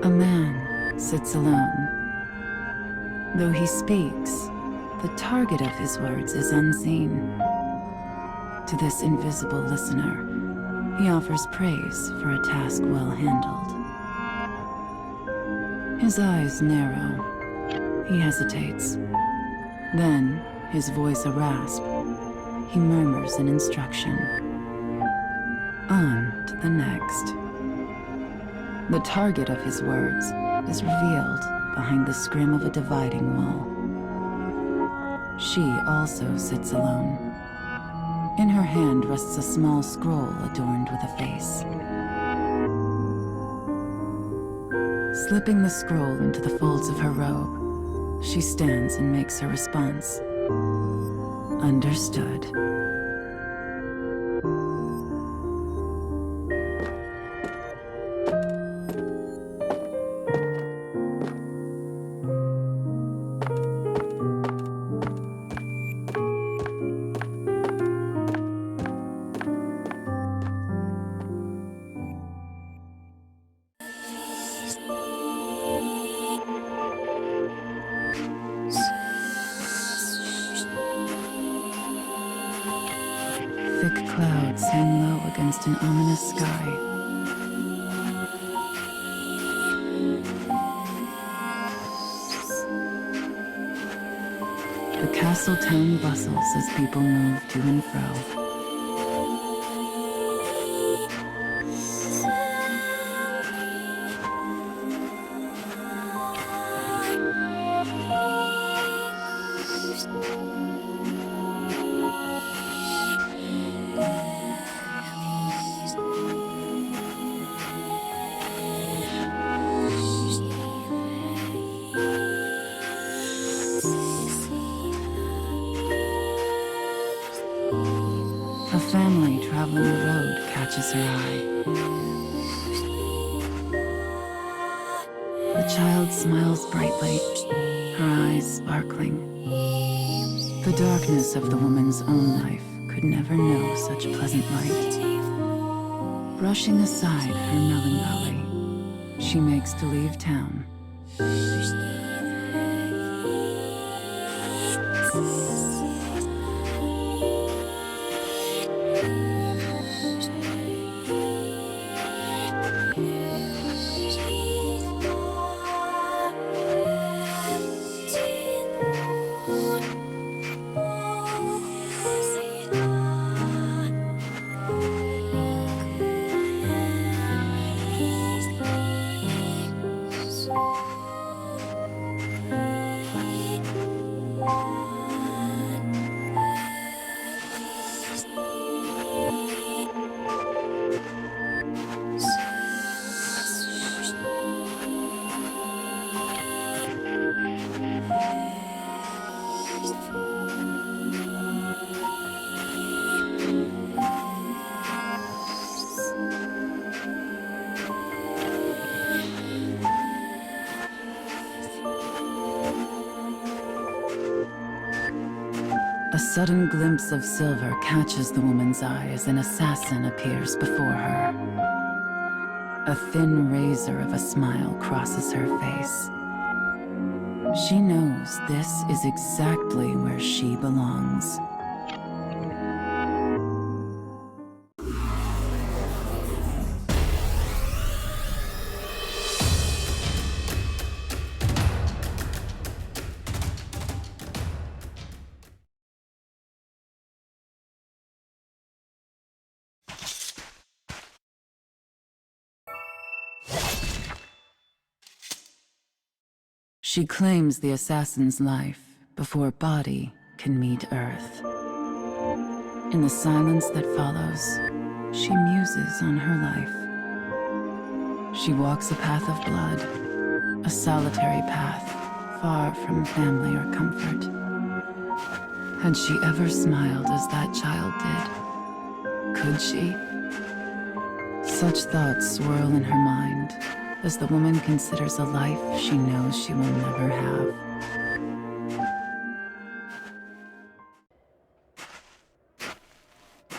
A man sits alone. Though he speaks, the target of his words is unseen. To this invisible listener, he offers praise for a task well handled. His eyes narrow. He hesitates. Then, his voice a rasp, he murmurs an instruction. On to the next. The target of his words is revealed behind the scrim of a dividing wall. She also sits alone. In her hand rests a small scroll adorned with a face. Slipping the scroll into the folds of her robe, she stands and makes her response. Understood. Thick clouds hang low against an ominous sky. The castle town bustles as people move to and fro. A family traveling the road catches her eye. The child smiles brightly, her eyes sparkling. The darkness of the woman's own life could never know such pleasant light. Brushing aside her melancholy, she makes to leave town. A sudden glimpse of silver catches the woman's eye as an assassin appears before her. A thin razor of a smile crosses her face. She knows this is exactly where she belongs. She claims the assassin's life before body can meet Earth. In the silence that follows, she muses on her life. She walks a path of blood, a solitary path, far from family or comfort. Had she ever smiled as that child did? Could she? Such thoughts swirl in her mind as the woman considers a life she knows she will never have.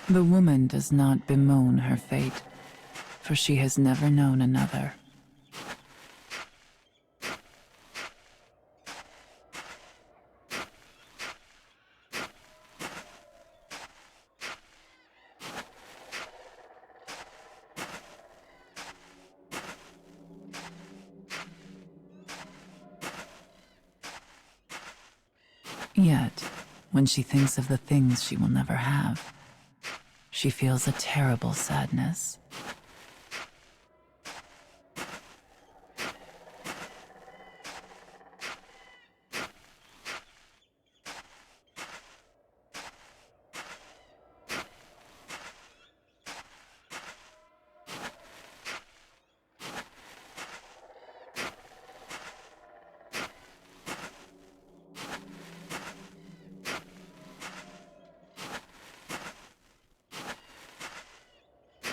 The woman does not bemoan her fate, for she has never known another. Yet, when she thinks of the things she will never have, she feels a terrible sadness.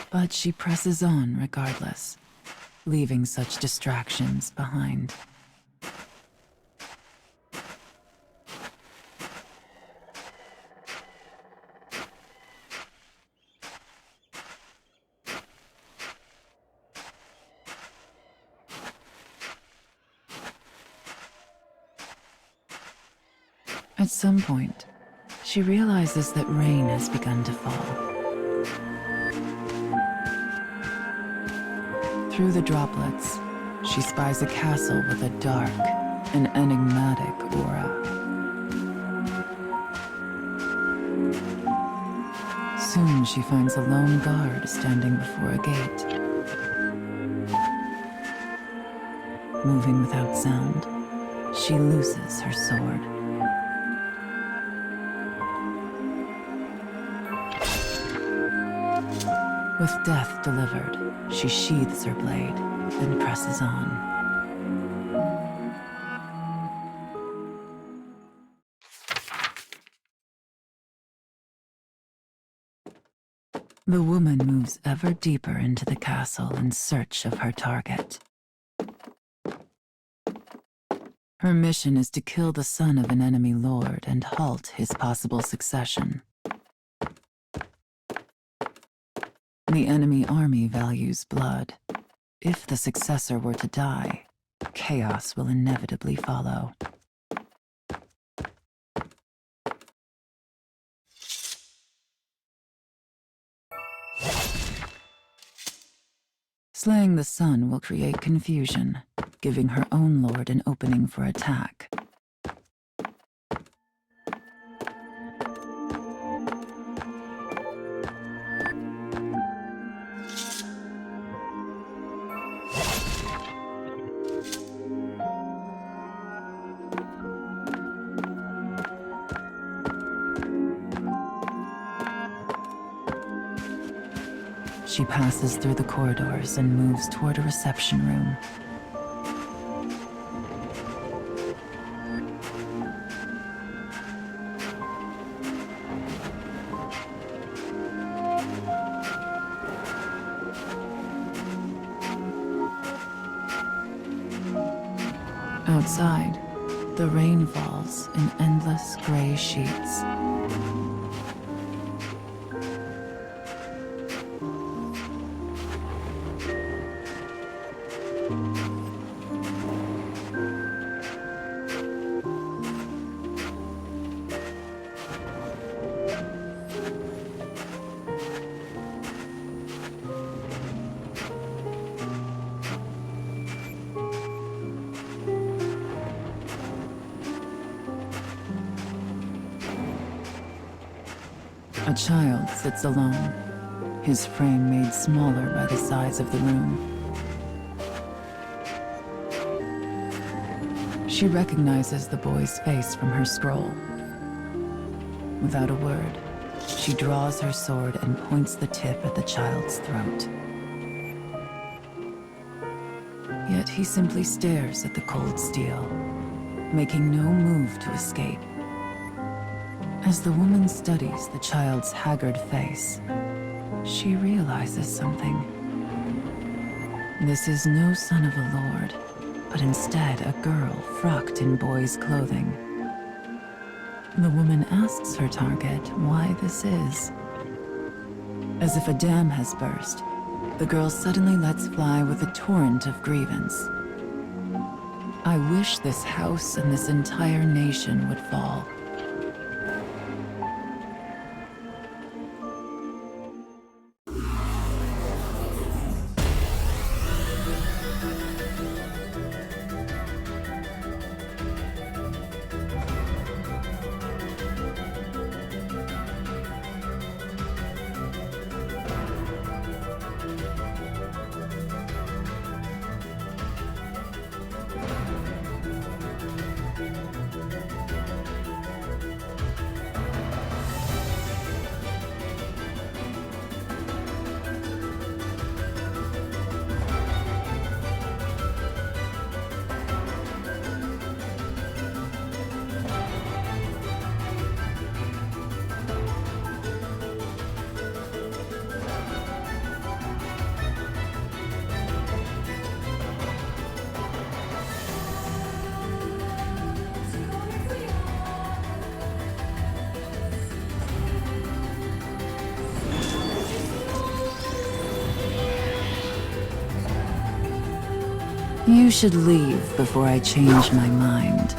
But she presses on regardless, leaving such distractions behind. At some point, she realizes that rain has begun to fall. Through the droplets, she spies a castle with a dark and enigmatic aura. Soon she finds a lone guard standing before a gate. Moving without sound, she looses her sword. With death delivered, she sheathes her blade, then presses on. The woman moves ever deeper into the castle in search of her target. Her mission is to kill the son of an enemy lord and halt his possible succession. The enemy army values blood. If the successor were to die, chaos will inevitably follow. Slaying the son will create confusion, giving her own lord an opening for attack. She passes through the corridors and moves toward a reception room. Outside, the rain falls in endless gray sheets. A child sits alone, his frame made smaller by the size of the room. She recognizes the boy's face from her scroll. Without a word, she draws her sword and points the tip at the child's throat. Yet he simply stares at the cold steel, making no move to escape. As the woman studies the child's haggard face, she realizes something. This is no son of a lord, but instead a girl frocked in boy's clothing. The woman asks her target why this is. As if a dam has burst, the girl suddenly lets fly with a torrent of grievance. I wish this house and this entire nation would fall. You should leave before I change my mind.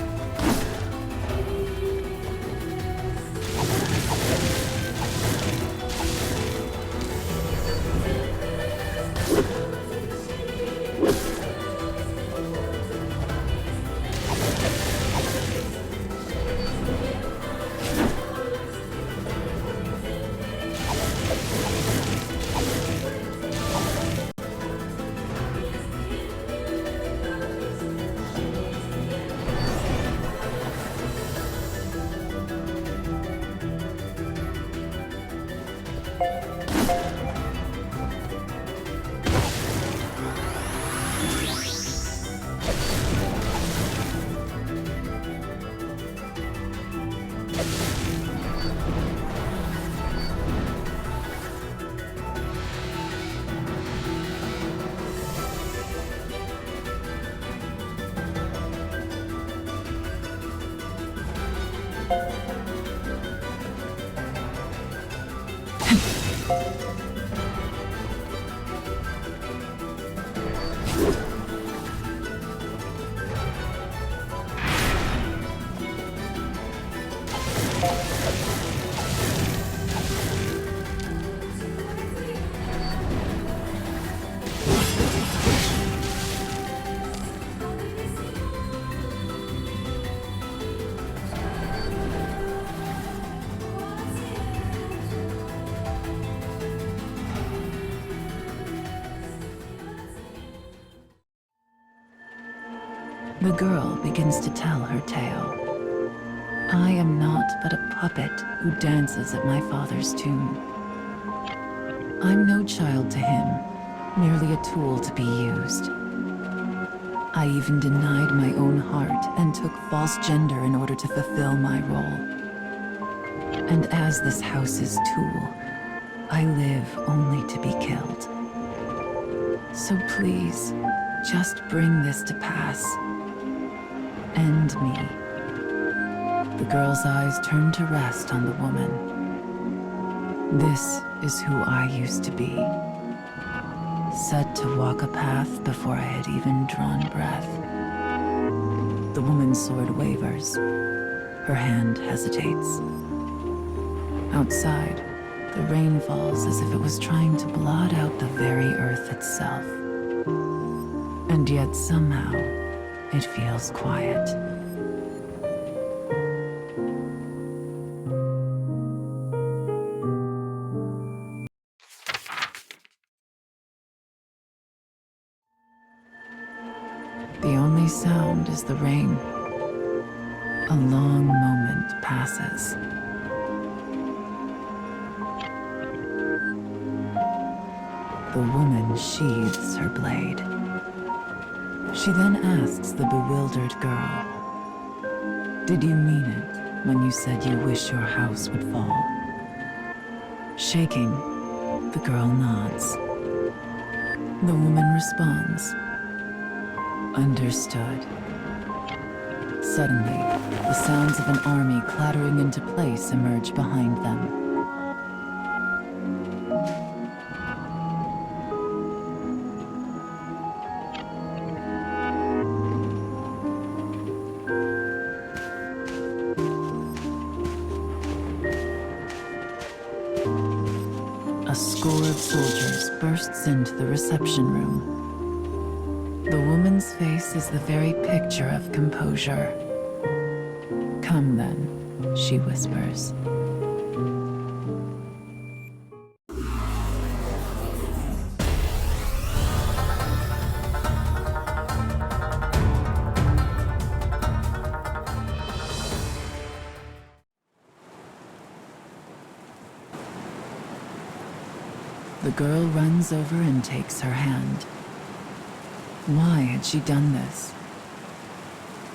The girl begins to tell her tale. I am not but a puppet who dances at my father's tune. I'm no child to him, merely a tool to be used. I even denied my own heart and took false gender in order to fulfill my role. And as this house's tool, I live only to be killed. So please, just bring this to pass. End me. The girl's eyes turn to rest on the woman. This is who I used to be. Set to walk a path before I had even drawn breath. The woman's sword wavers. Her hand hesitates. Outside, the rain falls as if it was trying to blot out the very earth itself. And yet somehow, it feels quiet. The only sound is the rain. A long moment passes. The woman sheathes her blade. She then asks the bewildered girl, "Did you mean it when you said you wish your house would fall?" Shaking, the girl nods. The woman responds, "Understood." Suddenly, the sounds of an army clattering into place emerge behind them. A score of soldiers bursts into the reception room. The woman's face is the very picture of composure. "Come then," she whispers. The girl runs over and takes her hand. Why had she done this?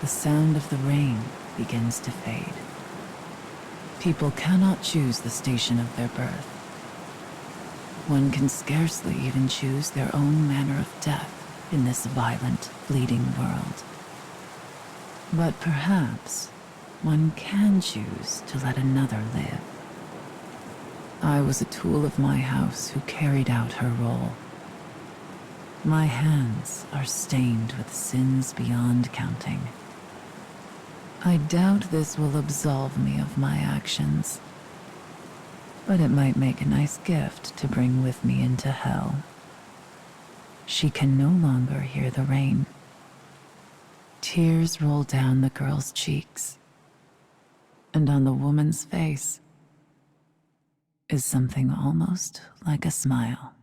The sound of the rain begins to fade. People cannot choose the station of their birth. One can scarcely even choose their own manner of death in this violent, fleeting world. But perhaps one can choose to let another live. I was a tool of my house who carried out her role. My hands are stained with sins beyond counting. I doubt this will absolve me of my actions, but it might make a nice gift to bring with me into hell. She can no longer hear the rain. Tears roll down the girl's cheeks, and on the woman's face is something almost like a smile.